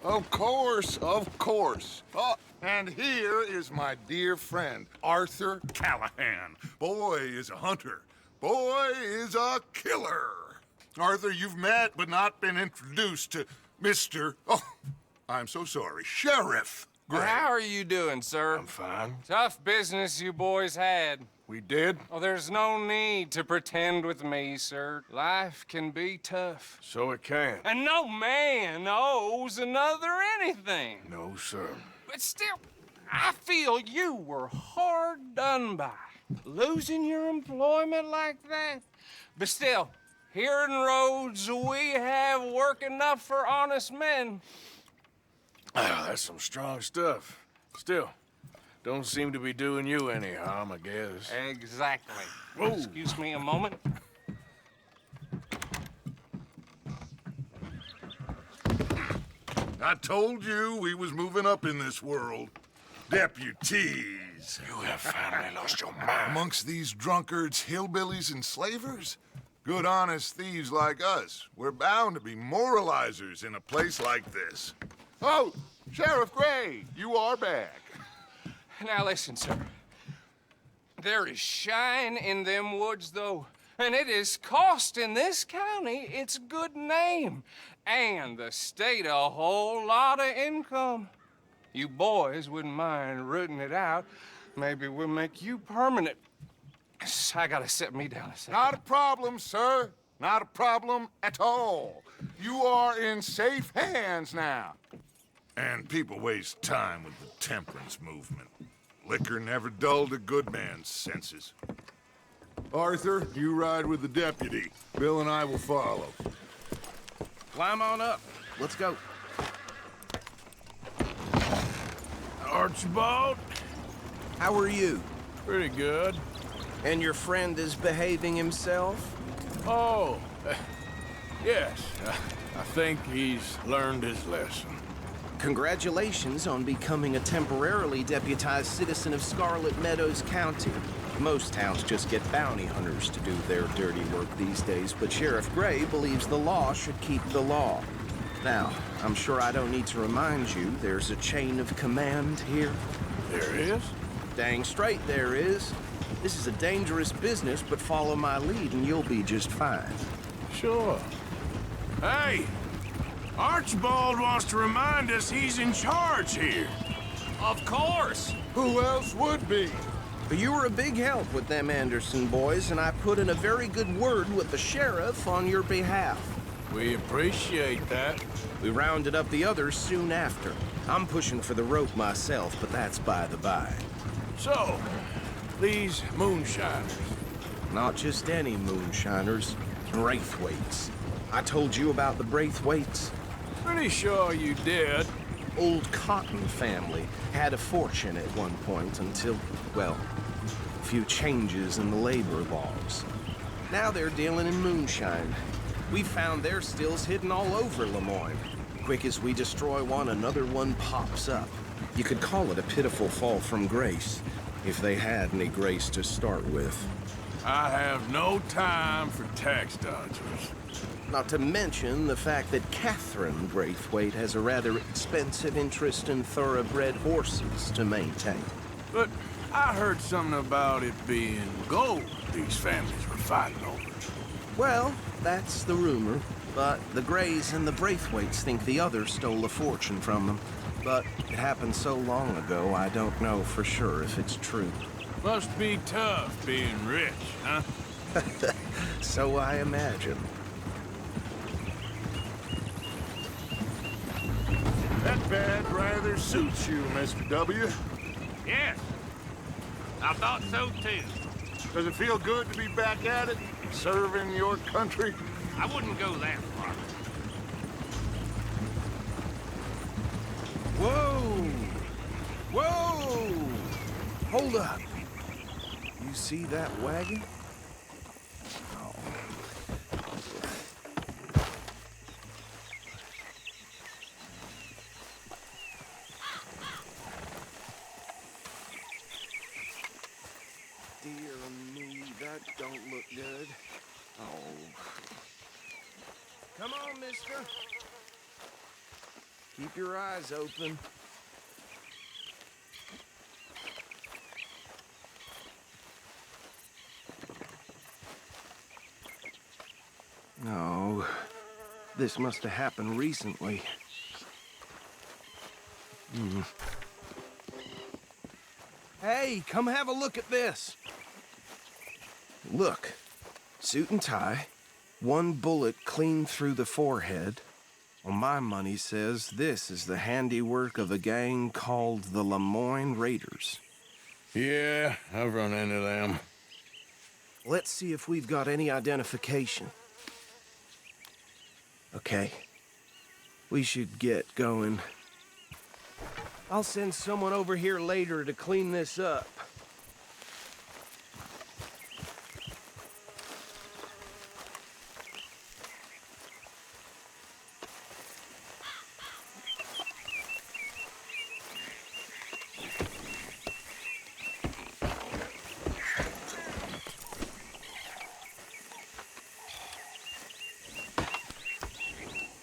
Of course, of course. Oh, and here is my dear friend, Arthur Callahan. Boy is a hunter. Boy is a killer. Arthur, you've met but not been introduced to Mr. Oh, I'm so sorry, Sheriff Gray. How are you doing, sir? I'm fine. Tough business you boys had. We did? Oh, there's no need to pretend with me, sir. Life can be tough. So it can. And no man owes another anything. No, sir. But still, I feel you were hard done by. Losing your employment like that. But still, here in Rhodes, we have work enough for honest men. Ah, that's some strong stuff. Still, don't seem to be doing you any harm, I guess. Exactly. Whoa. Excuse me a moment. I told you we was moving up in this world. Deputies. You have finally lost your mind. Amongst these drunkards, hillbillies, and slavers? Good honest thieves like us. We're bound to be moralizers in a place like this. Oh, Sheriff Gray, you are back. Now listen, sir. There is shine in them woods, though, and it is costing this county its good name, and the state a whole lot of income. You boys wouldn't mind rooting it out. Maybe we'll make you permanent. I gotta sit me down a second. Not a problem, sir. Not a problem at all. You are in safe hands now. And people waste time with the temperance movement. Liquor never dulled a good man's senses. Arthur, you ride with the deputy. Bill and I will follow. Climb on up. Let's go. Archibald? How are you? Pretty good. And your friend is behaving himself? Oh, yes. I think he's learned his lesson. Congratulations on becoming a temporarily deputized citizen of Scarlett Meadows County. Most towns just get bounty hunters to do their dirty work these days, but Sheriff Gray believes the law should keep the law. Now, I'm sure I don't need to remind you there's a chain of command here. There is? Dang straight there is. This is a dangerous business, but follow my lead and you'll be just fine. Sure. Hey! Archibald wants to remind us he's in charge here. Of course. Who else would be? But you were a big help with them Anderson boys, and I put in a very good word with the sheriff on your behalf. We appreciate that. We rounded up the others soon after. I'm pushing for the rope myself, but that's by the by. So, these moonshiners. Not just any moonshiners, Braithwaites. I told you about the Braithwaites. Pretty sure you did. Old Cotton family had a fortune at one point until, well, a few changes in the labor laws. Now they're dealing in moonshine. We found their stills hidden all over Lemoyne. Quick as we destroy one, another one pops up. You could call it a pitiful fall from grace, if they had any grace to start with. I have no time for tax dodgers. Not to mention the fact that Catherine Braithwaite has a rather expensive interest in thoroughbred horses to maintain. But I heard something about it being gold these families were fighting over. Well, that's the rumor. But the Grays and the Braithwaites think the others stole a fortune from them. But it happened so long ago, I don't know for sure if it's true. Must be tough being rich, huh? So I imagine. That badge rather suits you, Mr. W. Yes, I thought so too. Does it feel good to be back at it, serving your country? I wouldn't go that far. Whoa! Whoa! Hold up. You see that wagon? Oh. Dear me, that don't look good. Oh. Come on, mister. Keep your eyes open. No, this must have happened recently. Hey, come have a look at this. Look, suit and tie, one bullet clean through the forehead. Well, my money says this is the handiwork of a gang called the Lemoyne Raiders. Yeah, I've run into them. Let's see if we've got any identification. Okay. We should get going. I'll send someone over here later to clean this up.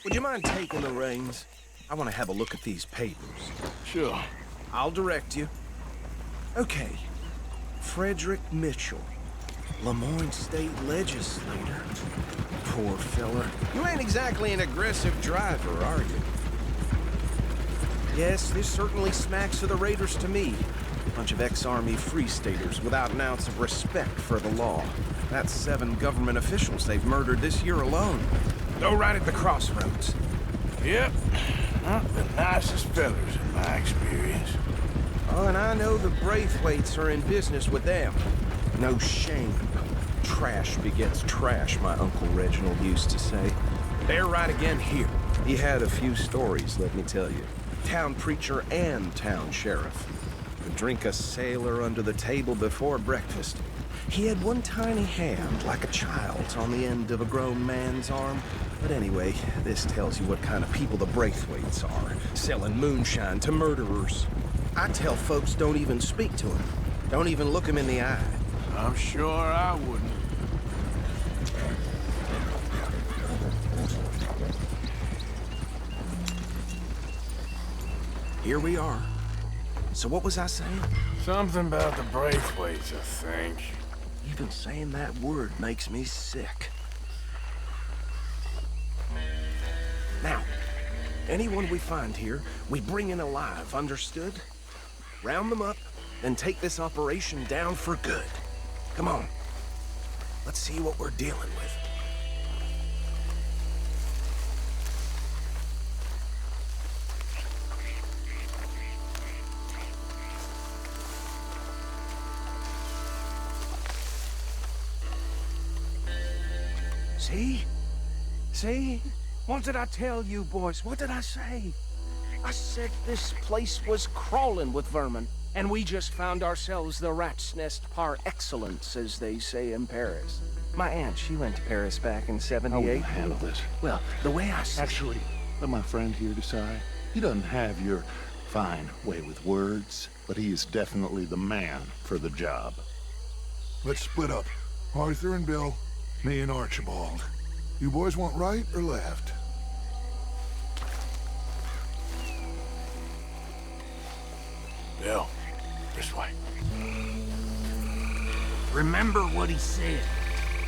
Would you mind taking the reins? I want to have a look at these papers. Sure. I'll direct you. Okay. Frederick Mitchell, Lemoyne State Legislator. Poor fella. You ain't exactly an aggressive driver, are you? Yes, this certainly smacks of the Raiders to me. Bunch of ex-Army Free Staters without an ounce of respect for the law. That's 7 government officials they've murdered this year alone. Go right at the crossroads. Yep. Not the nicest fellas in my experience. Oh, and I know the Braithwaites are in business with them. No shame. Trash begets trash, my Uncle Reginald used to say. They're right again here. He had a few stories, let me tell you. Town preacher and town sheriff. Would drink a sailor under the table before breakfast. He had one tiny hand, like a child's, on the end of a grown man's arm. But anyway, this tells you what kind of people the Braithwaites are, selling moonshine to murderers. I tell folks don't even speak to him. Don't even look him in the eye. I'm sure I wouldn't. Here we are. So what was I saying? Something about the Braithwaites, I think. Even saying that word makes me sick. Now, anyone we find here, we bring in alive, understood? Round them up, then take this operation down for good. Come on. Let's see what we're dealing with. See? See? What did I tell you, boys? What did I say? I said this place was crawling with vermin, and we just found ourselves the rat's nest par excellence, as they say in Paris. My aunt, she went to Paris back in I '78. will handle this. Well, the way I see Actually, let my friend here decide. He doesn't have your fine way with words, but he is definitely the man for the job. Let's split up. Arthur and Bill, me and Archibald. You boys want right or left? Bill, this way. Remember what he said.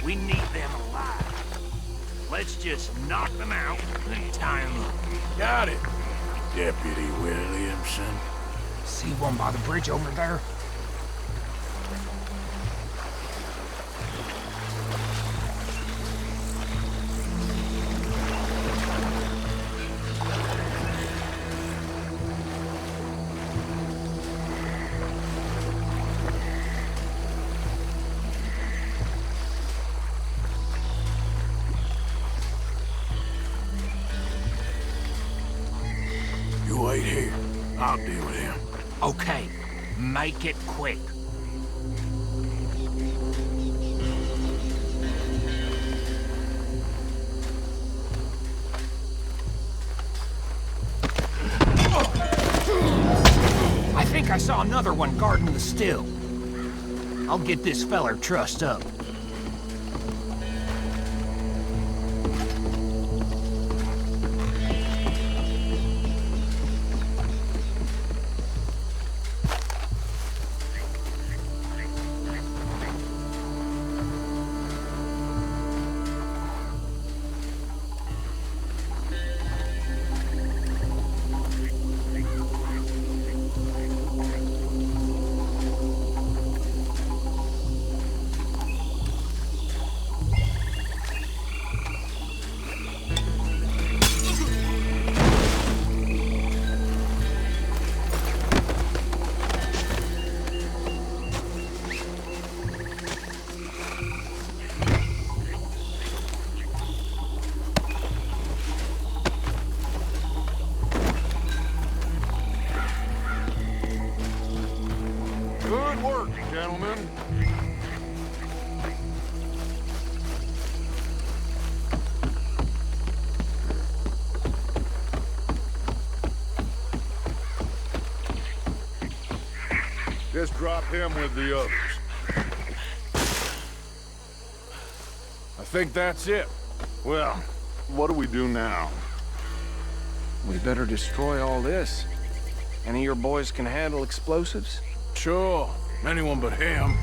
We need them alive. Let's just knock them out and tie them up. Got it, Deputy Williamson. See one by the bridge over there? You wait here. I'll deal with him. Okay, make it quick. I think I saw another one guarding the still. I'll get this feller trussed up. Good work, gentlemen. Just drop him with the others. I think that's it. Well, what do we do now? We better destroy all this. Any of your boys can handle explosives? Sure. Anyone but him.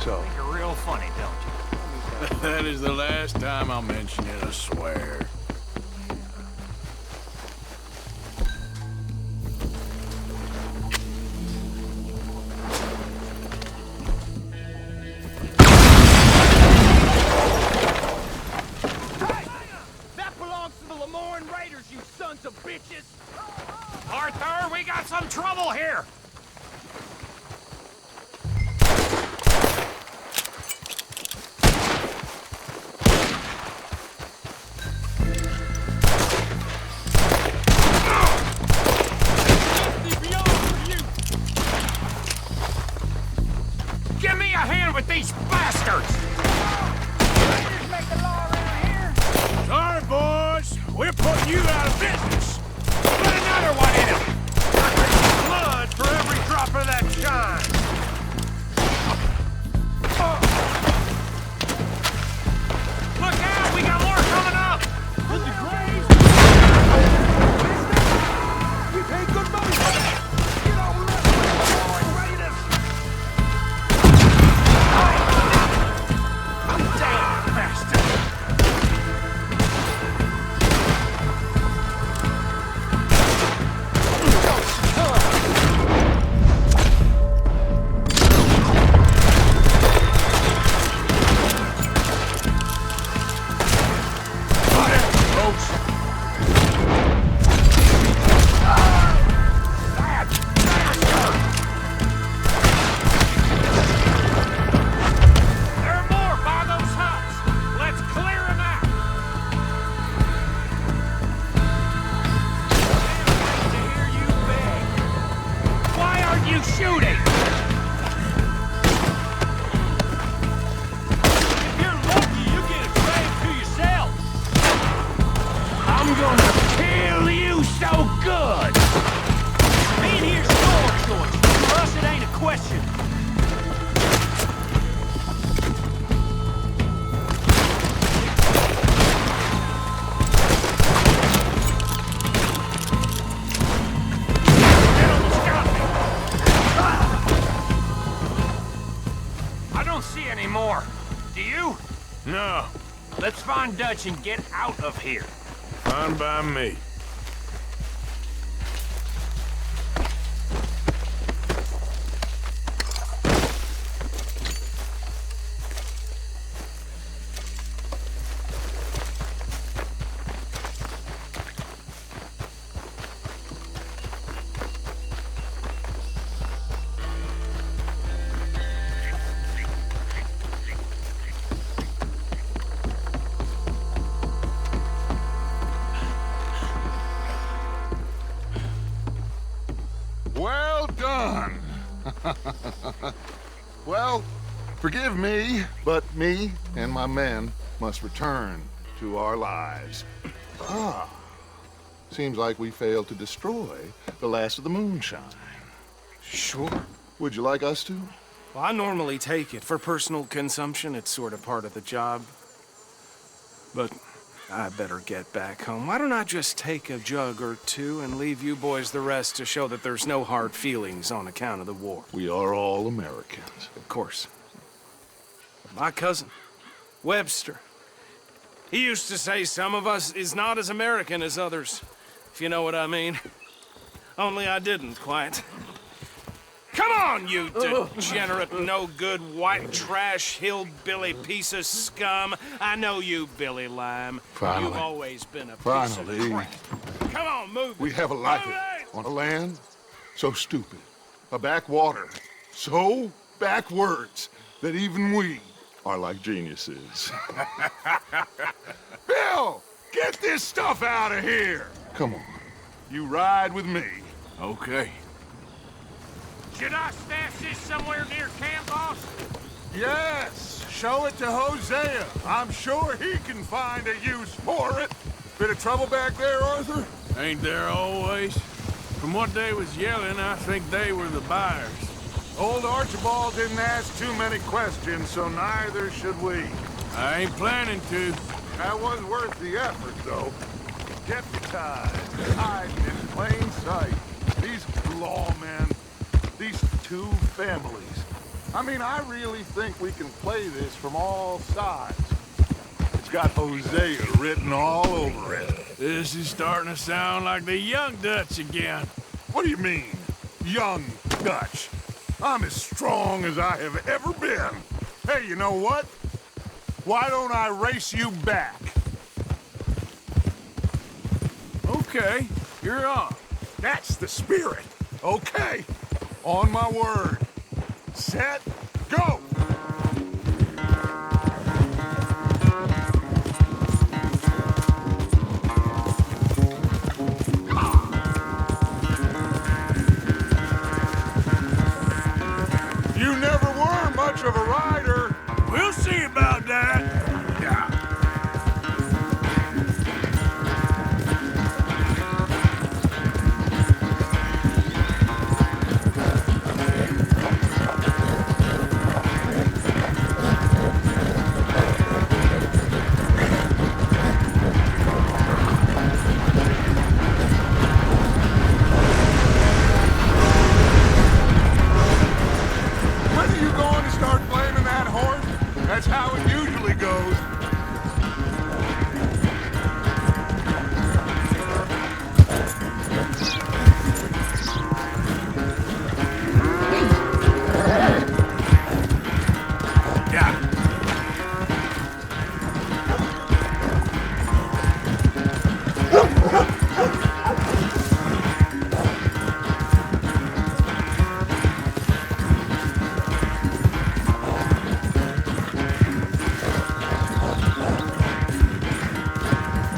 So, You're real funny, don't you? That is the last time I'll mention it, I swear. Arthur, we got some trouble here! Give me a hand with these bastards! Sorry, boys. We're putting you out of business. Put another one in him. Blood for every drop of that shine. Look out! We got more coming up! We paid good money for that. Get on with Damn bastard! There are more by those huts! Let's clear them out! Can't wait to hear you beg. Why aren't you shooting? If you're lucky, you get a grave to yourself. I'm gonna kill you so good! Being here's your choice. For us, it ain't a question. That almost got me. I don't see any more. Do you? No, Let's find Dutch and get out of here. fine by me. Well done. Well, forgive me, but me and my men must return to our lives. Ah, seems like we failed to destroy the last of the moonshine. Sure. Would you like us to? Well, I normally take it. For personal consumption, it's sort of part of the job. But I better get back home. Why don't I just take a jug or two and leave you boys the rest to show that there's no hard feelings on account of the war? We are all Americans. Of course. My cousin, Webster, he used to say some of us is not as American as others, if you know what I mean. Only I didn't quite. Come on, you degenerate, no-good, white trash, hillbilly piece of scum. I know you, Billy Lime. Finally. You've always been a piece Finally. of crap. Come on, move We it. have a life Move it! on a land so stupid, a backwater so backwards that even we are like geniuses. Bill, get this stuff out of here! Come on, you ride with me. Okay. Should I stash this somewhere near camp, boss? Yes, show it to Hosea. I'm sure he can find a use for it. Bit of trouble back there, Arthur? Ain't there always? From what they was yelling, I think they were the buyers. Old Archibald didn't ask too many questions, so neither should we. I ain't planning to. That was worth the effort, though. Deputized, hiding in plain sight. These lawmen, these two families. I mean, I really think we can play this from all sides. It's got Hosea written all over it. This is starting to sound like the Young Dutch again. What do you mean, young Dutch? I'm as strong as I have ever been. Hey, you know what? Why don't I race you back? Okay, you're on. That's the spirit. Okay, on my word. Set, go! You never were much of a rider. We'll see about that. Yeah. When are you going to start blaming that horse? That's how it usually goes.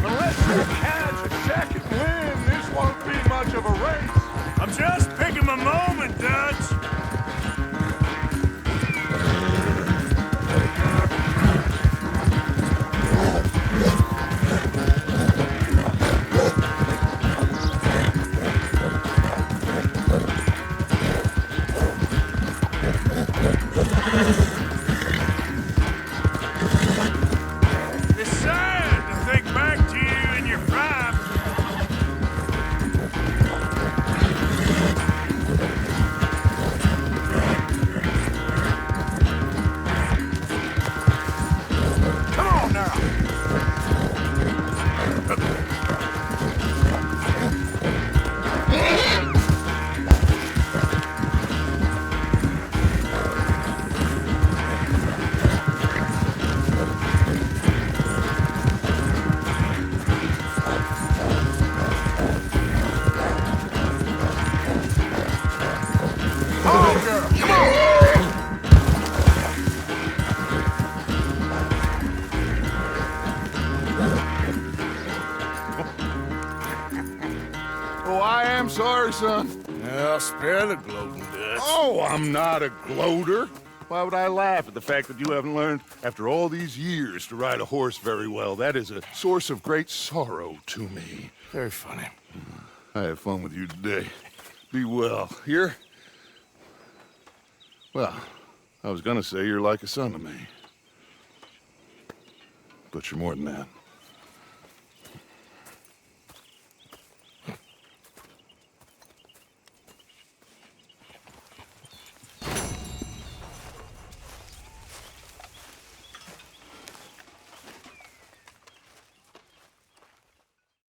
Unless you catch a second wind, this won't be much of a race. I'm just picking my moment, Dutch. It's sad to think back to you in your prime. Come on now. Oh, girl, come on. Oh, I am sorry, son. Well, spare the gloating, Dutch. Oh, I'm not a gloater. Why would I laugh at the fact that you haven't learned, after all these years, to ride a horse very well? That is a source of great sorrow to me. Very funny. I had fun with you today. Be well. Here? Well, I was gonna say you're like a son to me. But you're more than that.